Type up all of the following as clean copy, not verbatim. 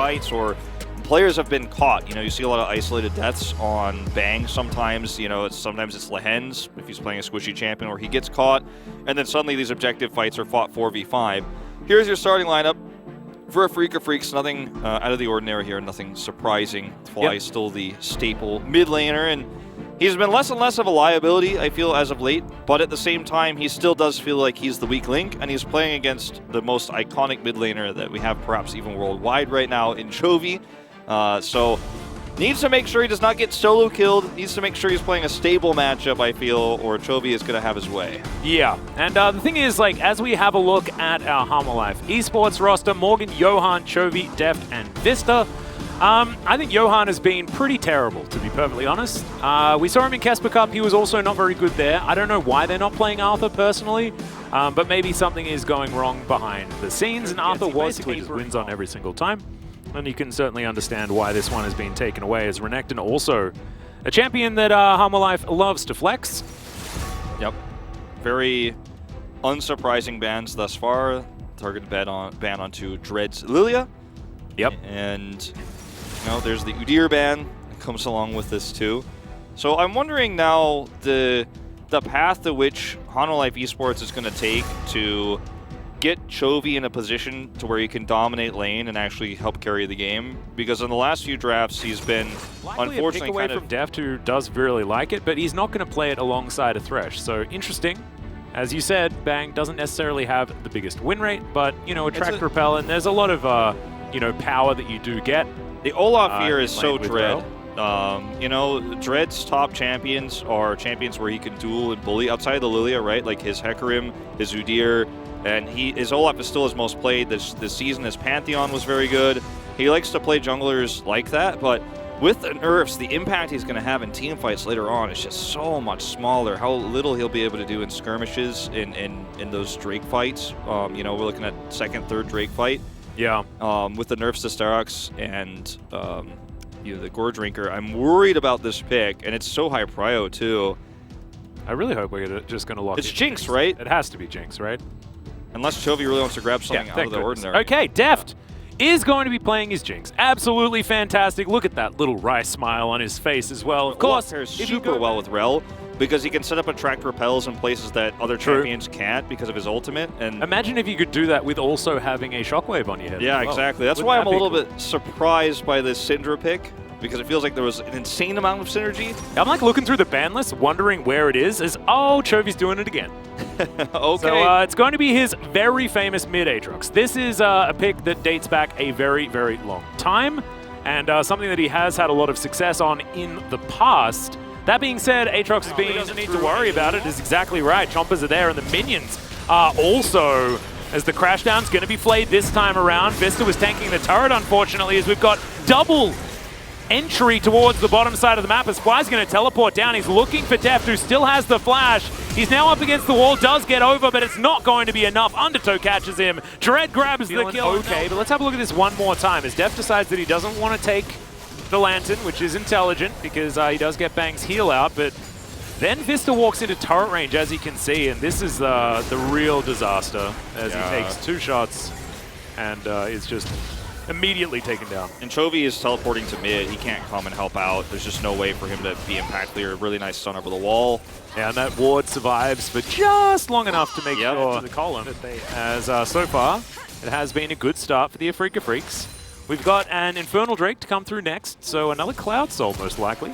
fights or players have been caught. You know, you see a lot of isolated deaths on Bang sometimes. You know, sometimes it's Lehens if he's playing a squishy champion, or he gets caught, and then suddenly these objective fights are fought 4v5. Here's your starting lineup. For a Freak of Freaks, nothing out of the ordinary here, nothing surprising. Fly still the staple mid laner, and he's been less and less of a liability, I feel, as of late, but at the same time, he still does feel like he's the weak link, and he's playing against the most iconic mid laner that we have perhaps even worldwide right now in Chovy. So needs to make sure he does not get solo killed, needs to make sure he's playing a stable matchup, I feel, or Chovy is going to have his way. Yeah, and the thing is, like, as we have a look at our Harmolife esports roster, Morgan, Johan, Chovy, Deft, and Vista, I think Johan has been pretty terrible, to be perfectly honest. We saw him in Casper Cup. He was also not very good there. I don't know why they're not playing Arthur personally, but maybe something is going wrong behind the scenes, and Arthur basically just wins on every single time. And you can certainly understand why this one has been taken away, as Renekton also a champion that Harmolife loves to flex. Yep. Very unsurprising bans thus far. Targeted ban onto Dread's Lilia. Yep. And you know, there's the Udyr ban that comes along with this too. So I'm wondering now the path to which Harmolife Esports is going to take to get Chovy in a position to where he can dominate lane and actually help carry the game. Because in the last few drafts, he's been unfortunately a pick away from Deft, who does really like it, but he's not going to play it alongside a Thresh. So interesting. As you said, Bang doesn't necessarily have the biggest win rate, but you know, attract repel, and there's a lot of you know, power that you do get. The Olaf here is so Dread. You know, Dread's top champions are champions where he can duel and bully outside of the Lilia, right? Like his Hecarim, his Udyr, and his Olaf is still his most played this season. His Pantheon was very good. He likes to play junglers like that, but with the nerfs, the impact he's going to have in team fights later on is just so much smaller. How little he'll be able to do in skirmishes in those Drake fights. You know, we're looking at second, third Drake fight. Yeah. With the nerfs to Starox and you know, the Gore Drinker, I'm worried about this pick, and it's so high prio too. I really hope we're just going to lock it. It's Jinx, right? It has to be Jinx, right? Unless Chovy really wants to grab something out of the ordinary. Okay, Deft is going to be playing his Jinx. Absolutely fantastic. Look at that little wry smile on his face as well. Of course, pairs super well with Rel, because he can set up attract repels in places that other champions can't because of his ultimate. And imagine if you could do that with also having a shockwave on your head. Yeah, exactly. That's why I'm a little bit surprised by this Syndra pick, because it feels like there was an insane amount of synergy. I'm like looking through the ban list, wondering where it is. Oh, Chovy's doing it again. Okay. So it's going to be his very famous mid Aatrox. This is a pick that dates back a very, very long time, and something that he has had a lot of success on in the past. That being said, Aatrox is being, doesn't need to worry about it, is exactly right. Chompers are there, and the minions are also, as the crashdown's going to be flayed this time around. Vista was tanking the turret, unfortunately, as we've got double entry towards the bottom side of the map. As Fly's going to teleport down. He's looking for Deft, who still has the flash. He's now up against the wall, does get over, but it's not going to be enough. Undertow catches him. Dread grabs the kill. Okay, but let's have a look at this one more time, as Deft decides that he doesn't want to take the Lantern, which is intelligent, because he does get Bang's heal out, but then Vista walks into turret range, as you can see, and this is the real disaster, as he takes 2 shots and is just immediately taken down. And Chovy is teleporting to mid. He can't come and help out. There's just no way for him to be impact clear. Really nice stun over the wall. Yeah, and that ward survives for just long enough to make sure to the column. As so far, it has been a good start for the Afrika Freaks. We've got an Infernal Drake to come through next, so another Cloud Soul most likely.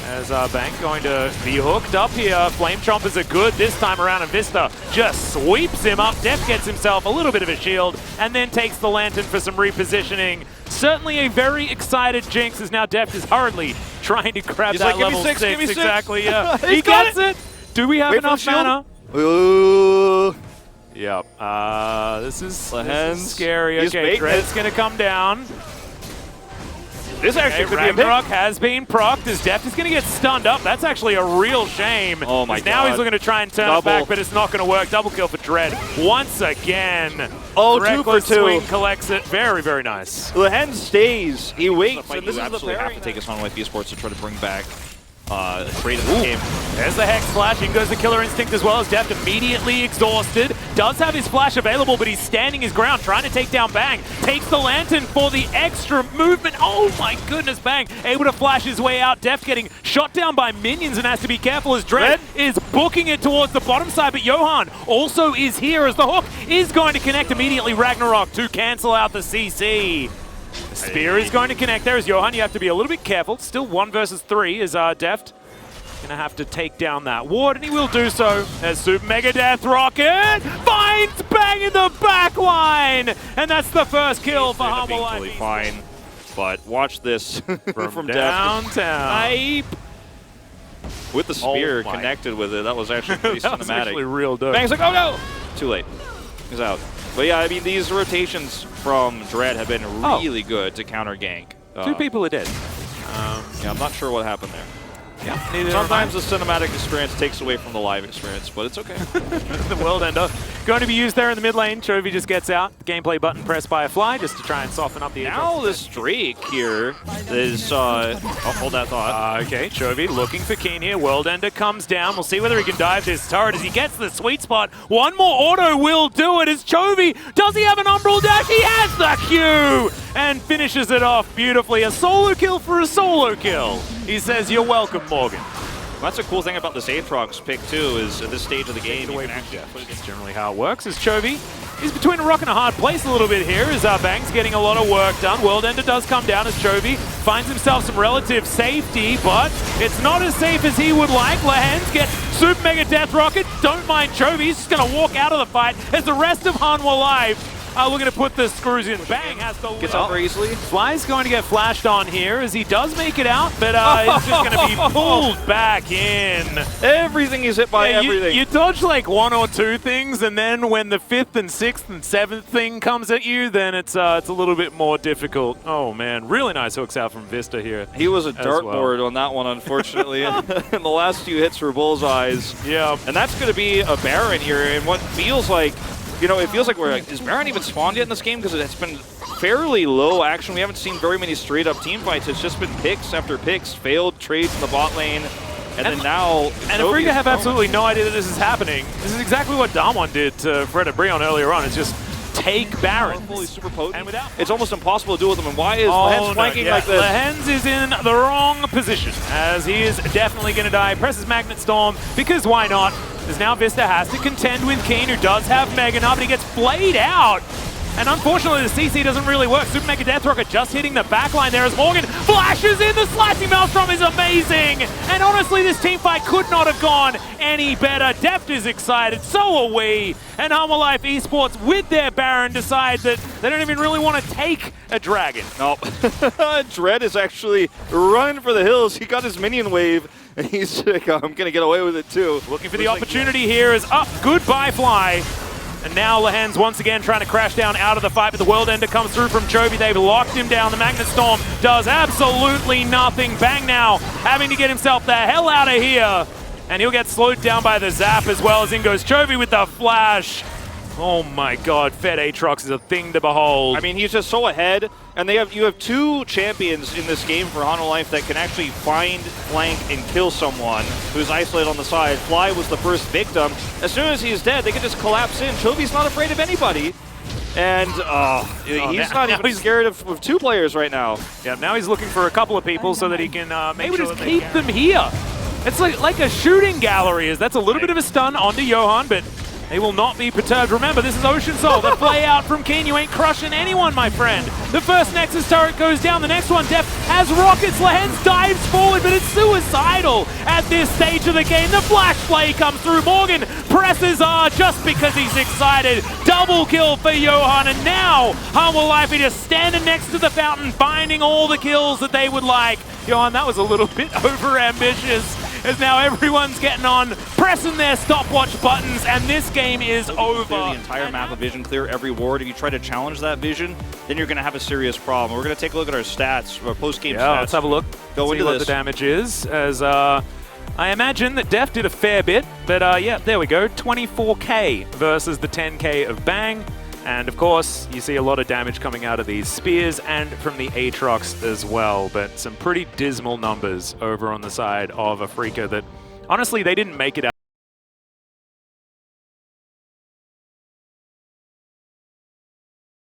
As Bang going to be hooked up here. Flame Chompers are good this time around, and Vista just sweeps him up. Deft gets himself a little bit of a shield, and then takes the Lantern for some repositioning. Certainly a very excited Jinx, as now Deft is hurriedly trying to grab that level 6. Exactly, yeah. He gets it! Do we have enough mana? Ooh. Yep. This is scary. Okay, Dread's going to come down. This actually could be a Ragnarok has been procced, as Deft is going to get stunned up. That's actually a real shame. Oh my god. Now he's looking to try and turn it back, but it's not going to work. Double kill for Dread once again. Oh, Reckless 2 for 2. Swing collects it. Very, very nice. The hen stays. He waits. And this is absolutely have to take his Harmolife Esports to try to bring back trade in the game. There's the Hex Slash. In goes the Killer Instinct as well, as Deft immediately exhausted. does have his flash available, but he's standing his ground, trying to take down Bang. Takes the Lantern for the extra movement. Oh my goodness, Bang able to flash his way out. Deft getting shot down by minions and has to be careful as Dread is booking it towards the bottom side, but Johan also is here as the hook is going to connect immediately. Ragnarok to cancel out the CC. The spear is going to connect there as Johan. You have to be a little bit careful. Still 1 versus 3 is Deft gonna have to take down that ward, and he will do so as Super Mega Death Rocket finds Bang in the back line, and that's the first kill for Humble Life. Totally fine, but watch this from downtown. With the spear connected with it, that was actually pretty that cinematic. Was actually real dope. Bang's like, oh no! Too late. He's out. But yeah, I mean, these rotations from Dread have been really good to counter gank. 2 people are dead. Yeah, I'm not sure what happened there. Yeah, sometimes the cinematic experience takes away from the live experience, but it's okay. The World Ender going to be used there in the mid lane. Chovy just gets out. The gameplay button pressed by a fly just to try and soften up the Now the streak here is, oh, hold that thought. Okay, Chovy looking for Keen here. World Ender comes down. We'll see whether he can dive this turret as he gets the sweet spot. One more auto will do it as Chovy. Does he have an Umbral dash? He has the Q! And finishes it off beautifully. A solo kill for a solo kill. He says, you're welcome, Morgan. That's a cool thing about this Aatrox pick, too, is at this stage of the game, you can actually That's generally how it works, as Chovy is between a rock and a hard place a little bit here, as Bang's getting a lot of work done. World Ender does come down as Chovy finds himself some relative safety, but it's not as safe as he would like. Lehens gets Super Mega Death Rocket. Don't mind Chovy, he's just going to walk out of the fight as the rest of Han were live. Looking to put the screws in. Bang has to gets out very easily. Fly's going to get flashed on here as he does make it out, but it's just going to be pulled back in. Everything he's hit by everything. You dodge like 1 or 2 things, and then when the 5th and 6th and 7th thing comes at you, then it's a little bit more difficult. Oh man, really nice hooks out from Vista here. He was a dartboard on that one, unfortunately. And the last few hits were bullseyes. Yeah. And that's going to be a Baron here, and what feels like, you know, it feels like is Baron even spawned yet in this game? Because it's been fairly low action. We haven't seen very many straight-up team fights. It's just been picks after picks, failed trades in the bot lane, and then now... And Afrika have absolutely no idea that this is happening. This is exactly what Damwon did to Fred Brion earlier on. It's just take Baron. Super potent. And it's almost impossible to do with him. And why is Lehens flanking like this? Lehens is in the wrong position, as he is definitely going to die. Presses Magnet Storm, because why not? As now Vista has to contend with Keen, who does have Mega Nut, but he gets flayed out. And unfortunately, the CC doesn't really work. Super Mega Death Rocket just hitting the backline there as Morgan flashes in. The slicing Maelstrom is amazing. And honestly, this team fight could not have gone any better. Deft is excited, so are we. And Humble Life Esports, with their Baron, decide that they don't even really want to take a dragon. Nope. Dread is actually running for the hills. He got his minion wave. And he's like, I'm going to get away with it too. Looking for the opportunity here is up. Goodbye, Fly. And now Lehens once again trying to crash down out of the fight, but the World Ender comes through from Chovy. They've locked him down. The Magnet Storm does absolutely nothing. Bang now having to get himself the hell out of here. And he'll get slowed down by the zap as well, as in goes Chovy with the flash. Oh my god, Fed Aatrox is a thing to behold. I mean, he's just so ahead, and you have 2 champions in this game for Humble Life that can actually find, flank, and kill someone who's isolated on the side. Fly was the first victim. As soon as he's dead, they can just collapse in. Chovy's not afraid of anybody. And he's not even scared of 2 players right now. Yeah, now he's looking for a couple of people so that he can make sure that keep them here. It's like a shooting gallery. That's a little bit of a stun onto Johan, but they will not be perturbed. Remember, this is Ocean Soul. The play out from Keen. You ain't crushing anyone, my friend. The first Nexus turret goes down. The next one, Deft has rockets. Lehens dives forward, but it's suicidal at this stage of the game. The flash play comes through. Morgan presses R just because he's excited. Double kill for Johan. And now, Humble Life are just standing next to the fountain, finding all the kills that they would like. Johan, that was a little bit over-ambitious, as now everyone's getting on, pressing their stopwatch buttons, and this game is over. Clear the entire map of vision, clear every ward. If you try to challenge that vision, then you're going to have a serious problem. We're going to take a look at our stats, our post-game stats. Let's have a look. Go into what the damage is, as I imagine that Deft did a fair bit, but yeah, there we go. 24k versus the 10k of Bang. And of course, you see a lot of damage coming out of these spears and from the Aatrox as well, but some pretty dismal numbers over on the side of Afrika that, honestly, they didn't make it out.